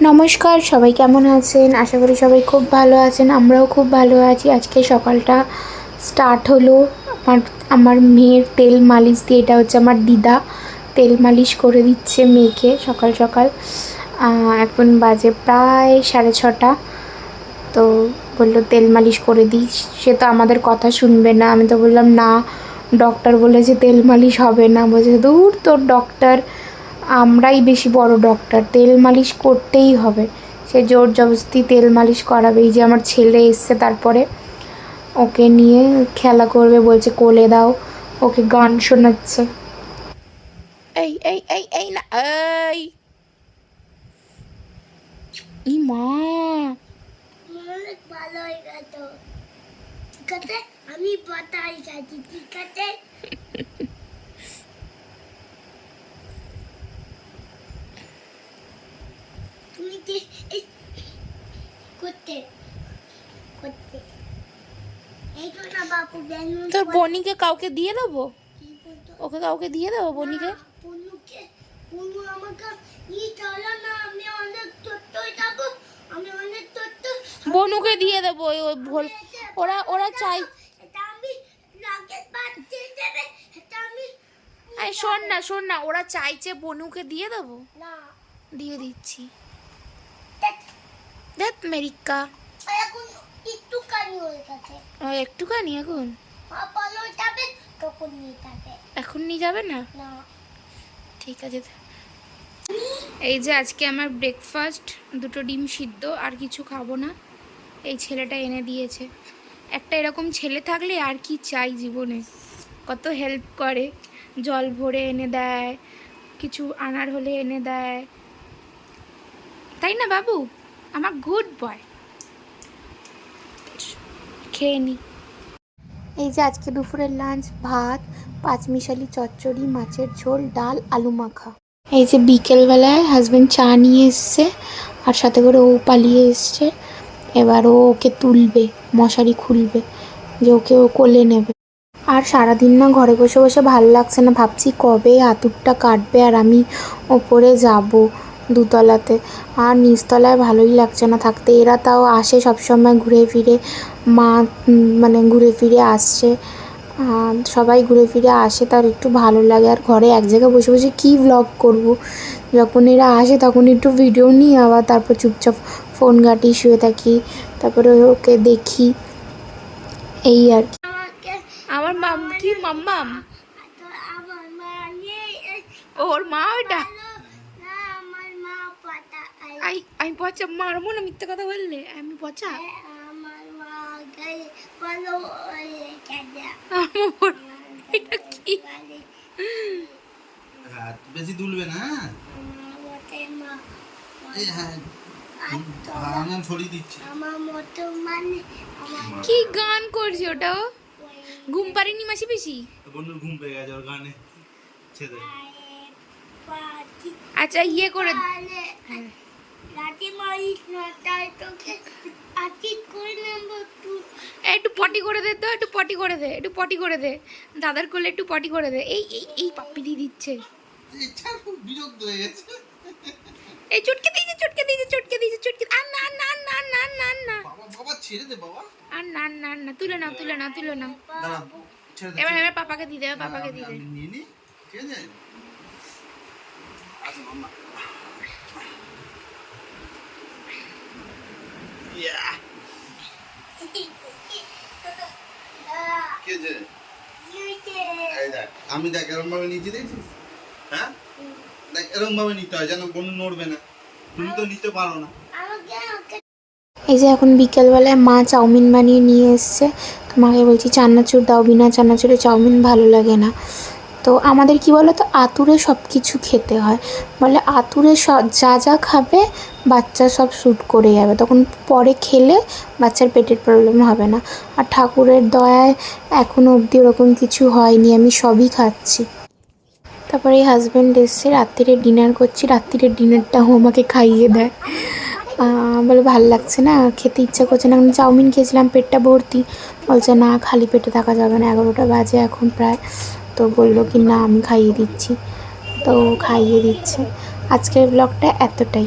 নমস্কার, সবাই কেমন আছেন? আশা করি সবাই খুব ভালো আছেন। আমরাও খুব ভালো আছি। আজকে সকালটা স্টার্ট হলো আমার মেয়ের তেল মালিশ দিয়ে। এটা হচ্ছে আমার দিদা তেল মালিশ করে দিচ্ছে মেয়েকে সকাল সকাল। এখন বাজে প্রায় 6:30। তো বললো তেল মালিশ করে দিই। সে তো আমাদের কথা শুনবে না। আমি তো বললাম না, ডক্টর বলেছে তেল মালিশ হবে না। বলছে দূর তোর ডক্টর, আমরাই বেশি বড় ডক্টর, তেল মালিশ করতেই হবে। সে জোর জবরদস্তি তেল মালিশ করাবে। এই যে আমার ছেলে এসছে, তারপরে ওকে নিয়ে খেলা করবে বলছে, কোলে দাও। ওকে গান শোনাচ্ছে। এই এই এই এই না, এই ই মা, অনেক ভালো হয়ে গেল। ঠিক আছে, আমি বাতাই গেছি। ঠিক আছে, তুমি কি করতে করতে এইটা না বাপু বেলুন তোর বনিকে কাউকে দিয়ে দেবো? ওকে কাউকে দিয়ে দেবো বনিকে? পুনুকে পুনু আমাকে ই চলো না, আমি অনেক তত্ত্বই যাবো। আমি অনেক তত্ত্ব বনুকে দিয়ে দেবো। ওই ভোল ওরা ওরা চাই। এটা আমি রাকেট বাঁধতে দেবে। এটা আমি আরে শোন না, ওরা চাইছে বনুকে দিয়ে দেবো। না দিয়ে দিচ্ছি। দেখ, দেখ মেরিকা, এখন একটুখানি হয়ে গেছে। একটুখানি এখন ভালো যাবে তখন নিয়ে যাবে। এখন নিয়ে যাবে না? না ঠিক আছে। এই যে আজকে আমার ব্রেকফাস্ট, 2টো ডিম সিদ্ধ, আর কিছু খাবো না। এই ছেলেটা এনে দিয়েছে। একটা এরকম ছেলে থাকলে আর কি চাই জীবনে। কত হেল্প করে, জল ভরে এনে দেয়, কিছু আনার হলে এনে দেয়, তাই না বাবু? আমার গুড বয়। খেয়ে নি। এই যে আজকে দুপুরের লাঞ্চ, ভাত, পাঁচমিশালি চচ্চড়ি, মাছের ঝোল, ডাল, আলু মাখা। এই যে বিকেলবেলায় হাজব্যান্ড চা নিয়ে এসছে, আর সাথে করে ও পালিয়ে এসছে। এবার ও ওকে তুলবে, মশারি খুলবে, যে ওকে ও কোলে নেবে। আর সারাদিন না ঘরে বসে বসে ভালো লাগছে না। ভাবছি কবে আতুরটা কাটবে আর আমি ওপরে যাব দুতলাতে। আর নিচতলায় ভালোই লাগছে না থাকতে। এরা তাও আসে সবসময় ঘুরে ফিরে, মা মানে ঘুরে ফিরে আসছে, সবাই ঘুরে ফিরে আসে, তার একটু ভালো লাগে। আর ঘরে এক জায়গায় বসে বসে কী ব্লগ করব? যখন এরা আসে তখন একটু ভিডিও নিই, আবার তারপর চুপচাপ ফোন ঘাঁটি, শুয়ে থাকি, তারপরে ওকে দেখি, এই আর কি। আমাকে আমার মাম কি মাম্মাম? তো আমার মা নেই। ওর মা ওইটা? না, আমার মা পাতা আমি পচা মারবো না, মিথ্যে কথা বললে। আমি পচা? আমার মা গায়ে ভালো হয়ে গেছে। এটা কি? হাত বেশি তুলবে না। আমার মতে মা এই হ্যাঁ, আমি ছড়িয়ে দিচ্ছি। আমার মতো মানে আমার কি গান করছে ওটা? ও ঘুম পাড়িনি মাসি পিসি? বন্ধুর ঘুম পেয়ে গেছে ওর গানে ছেড়ে। পাতি আচ্ছা ইয়ে করে তাহলে লাঠি মারিস না, তাই তোকে আতি করে নেবো তুই। একটু পটি করে দে তো, একটু পটি করে দে, একটু পটি করে দে, দাদার কোলে একটু পটি করে দে। এই এই এই পাপ্পি দিয়ে দিচ্ছে। ইচ্ছা খুব বিরক্ত হয়ে গেছে। এই চটকে দিয়েছে, চটকে দিয়েছে, চটকে দিয়েছে, চটকে। আর না না না না না না, বাবা বাবা ছেড়ে দে বাবা। আর না না না, তুলে নাও, তুলে নাও, তুলে নাও। দাঁড়া, ছেড়ে দে। এবার এবার পাপাকে দিয়ে দেবে, পাপাকে দিয়ে আমি দেবে। নিয়ে নি, ছেড়ে দে। আচ্ছা মাম্মা। ইয়া, কে যে? এই দেখ, আমি দেখ এরকম ভাবে নিচে দেখছিস? হ্যাঁ, দেখ এরকম ভাবে নিতে হয় যেন কোনো নড়বে না। তুমি তো নিতে পারো না। এই যে এখন বিকেলবেলায় মা চাউমিন বানিয়ে নিয়ে এসছে। তো মাকে বলছি চানাচুর দাও, বিনা চানাচুরে চাউমিন ভালো লাগে না। তো আমাদের কি বলো তো, আতুরে সব কিছু খেতে হয়। বলে আতুরে যা যা খাবে বাচ্চা সব শ্যুট করে যাবে, তখন পরে খেলে বাচ্চার পেটের প্রবলেম হবে না। আর ঠাকুরের দয়ায় এখনও অবধি ওরকম কিছু হয়নি, আমি সবই খাচ্ছি। তারপরে এই হাজব্যান্ড এসছে, রাত্রিরে ডিনার করছি। রাত্রিরের ডিনারটাও আমাকে খাইয়ে দেয়। বলে ভাল লাগছে না, খেতে ইচ্ছা করছে না। আমি চাউমিন খেয়েছিলাম, পেটটা ভর্তি। বলছে না, খালি পেটে থাকা যাবে না, 11টা বাজে এখন প্রায়। তো বললো কি না আমি খাইয়ে দিচ্ছি, তো খাইয়ে দিচ্ছে। আজকের ব্লগটা এতটাই।